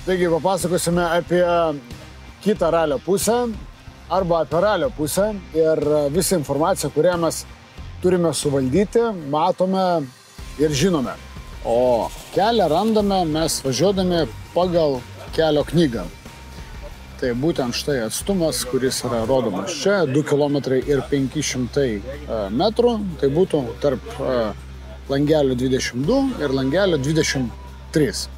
Taigi papasakosime apie kitą ralio pusę arba apie ralio pusę ir visą informaciją, kurią mes turime suvaldyti, matome ir žinome. O kelią randame mes važiuodami pagal kelio knygą. Tai būtent štai atstumas, kuris yra rodomas čia, 2 km ir 500 metrų. Tai būtų tarp langelio 22 ir langelio 23.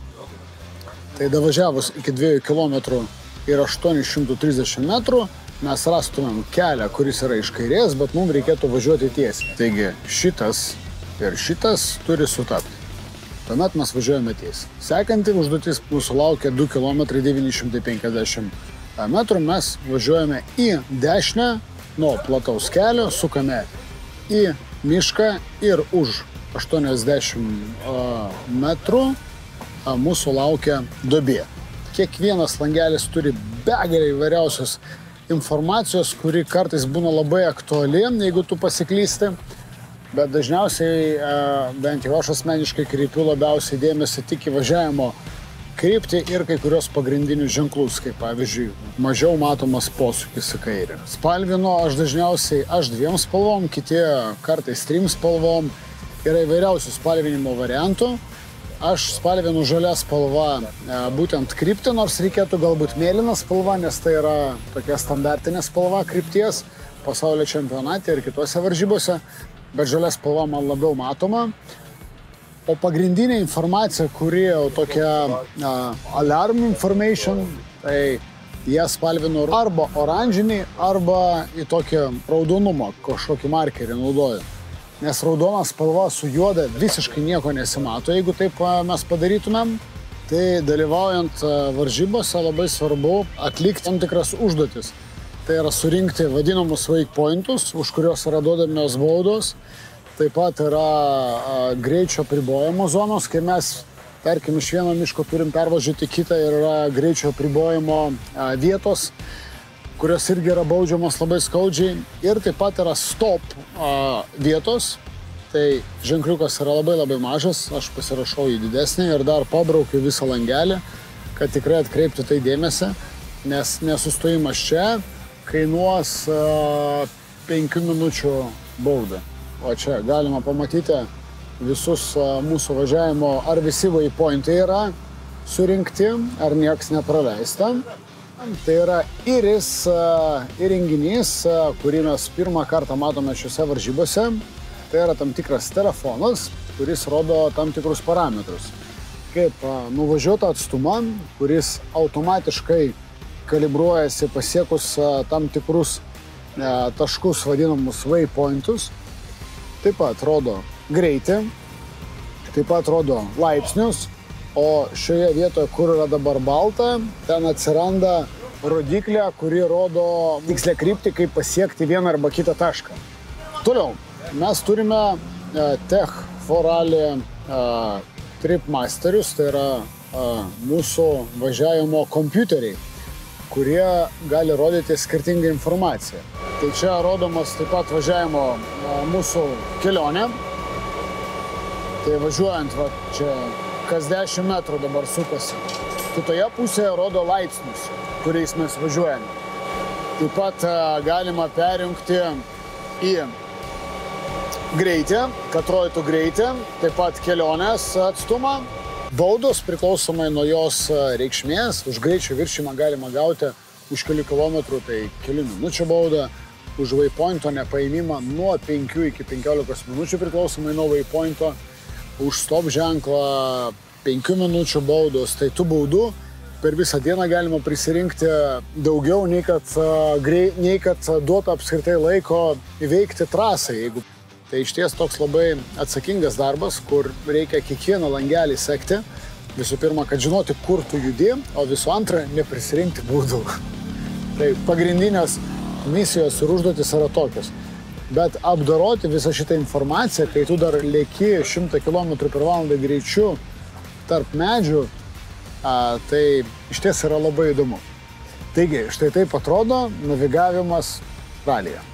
Tai davažiavus iki 2 km ir 830 metrų mes rastumėm kelią, kuris yra iš kairės, bet mums reikėtų važiuoti tiesiai. Taigi šitas ir šitas turi sutapti. Tuomet mes važiuojame tiesiai. Sekanti užduotis mūsų laukia 2 km 950 metrų. Mes važiuojame į dešinę nuo plataus kelio, sukame į mišką ir už 80 metrų mūsų laukia duobė. Kiekvienas langelis turi begalę įvairiausios informacijos, kuri kartais būna labai aktuali, jeigu tu pasiklysti. Bet dažniausiai, bent jau aš asmeniškai kreipiu labiausiai dėmesį tik į važiavimo kryptį ir kai kurios pagrindinius ženklus, kaip pavyzdžiui, mažiau matomas posūkis į kairę. Spalvinu aš dažniausiai 2 spalvom, kiti kartais 3 spalvom. Yra įvairiausių spalvinimo variantų. Aš spalvinu žalia spalva būtent kryptį, nors reikėtų galbūt mėlyna spalva, nes tai yra tokia standartinė spalva krypties pasaulio čempionate ir kitose varžybose, bet žalia spalva man labiau matoma. O pagrindinė informacija, kuri jau tokia alarm information, tai ją spalvinu arba oranžinį, arba į tokį raudonumą, kažkokį markerį naudoju. Nes raudona spalva su juoda visiškai nieko nesimato, jeigu taip mes padarytumėm. Tai dalyvaujant varžybose labai svarbu atlikti tam tikras užduotis. Tai yra surinkti vadinamus waypointus, už kurios yra duodamios baudos. Taip pat yra greičio apribojimo zonos, kai mes, tarkim, iš vieno miško turim pervažiuoti kitą ir yra greičio apribojimo vietos, kurios irgi yra baudžiamos labai skaudžiai. Ir taip pat yra stop vietos, tai ženkliukas yra labai mažas, aš pasirašau į didesnį ir dar pabraukiu visą langelį, kad tikrai atkreipti tai dėmesį, nes nesustojimas čia kainuos 5 minučių baudą. O čia galima pamatyti visus mūsų važiavimo, ar visi waypointai yra surinkti, ar nieks nepraleista. Tai yra įrenginys, kurį mes pirmą kartą matome šiuose varžybose. Tai yra tam tikras telefonas, kuris rodo tam tikrus parametrus. Kaip nuvažiuotą atstumą, kuris automatiškai kalibruojasi pasiekus tam tikrus taškus vadinamus waypointus. Taip pat rodo greitį, taip pat rodo laipsnius. O šioje vietoje, kur yra dabar balta, ten atsiranda rodiklė, kuri rodo tikslę kryptį, kaip pasiekti vieną arba kitą tašką. Toliau, mes turime Tech for Rally Tripmasterius, tai yra mūsų važiavimo kompiuteriai, kurie gali rodyti skirtingą informaciją. Tai čia rodomas taip pat važiavimo mūsų kelionė. Tai važiuojant, va, čia kas 10 metrų dabar sukasi. Kitoje pusėje rodo laipsnius, kuriais mes važiuojame. Taip pat galima perjungti į greitį, kad rodytų greitį, taip pat kelionės atstumą. Baudos priklausomai nuo jos reikšmės. Už greičio viršymą galima gauti už kelių kilometrų, tai kelių minučių baudą. Už waypointo nepaėmimą nuo 5 iki 15 minučių priklausomai nuo waypointo. Už stop ženklą 5 minučių baudos. Tai tų baudų per visą dieną galima prisirinkti daugiau, nei kad duota apskritai laiko įveikti trasą. Tai išties toks labai atsakingas darbas, kur reikia kiekvieną langelį sekti. Visų pirma, kad žinoti, kur tu judi, o visų antra, neprisirinkti baudų. Tai pagrindinės misijos ir užduotis yra tokios. Bet apdoroti visą šitą informaciją, kai tu dar lėki 100 km/h greičiu tarp medžių, tai išties yra labai įdomu. Taigi, štai taip atrodo navigavimas ralyje.